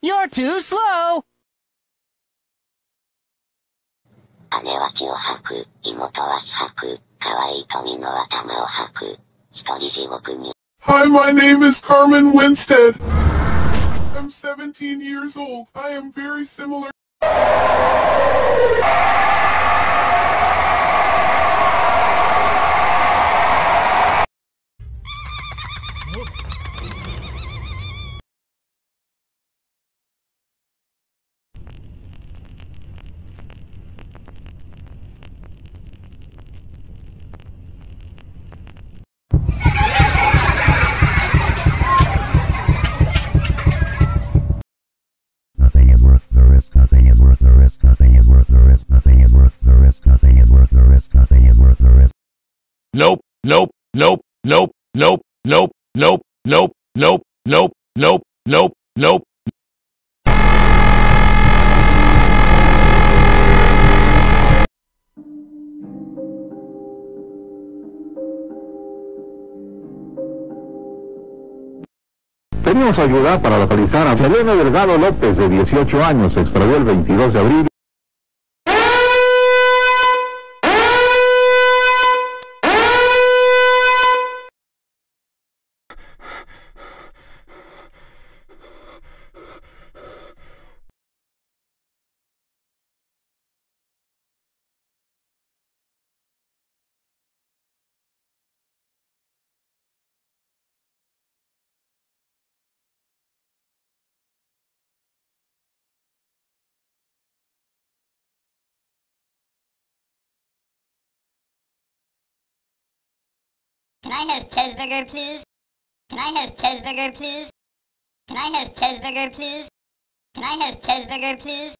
You're too slow! 姉は血を吐く、妹は気吐く、可愛い鳥の頭を吐く、一人地獄に。Hi, my name is Carmen Winstead. I'm 17 years old. I am very similar. Nothing is worth the risk, nothing is worth the risk, nothing is worth the risk, nothing is worth the risk, nothing is worth the risk, nothing is worth the risk. Nope, nope, nope, nope, nope, nope, nope, nope, nope, nope, nope, nope, nope. Pedimos ayuda para localizar a Selena Delgado López, de 18 años, se extravió el 22 de abril. Can I have cheeseburger, please? Can I have cheeseburger, please? Can I have cheeseburger, please? Can I have cheeseburger, please?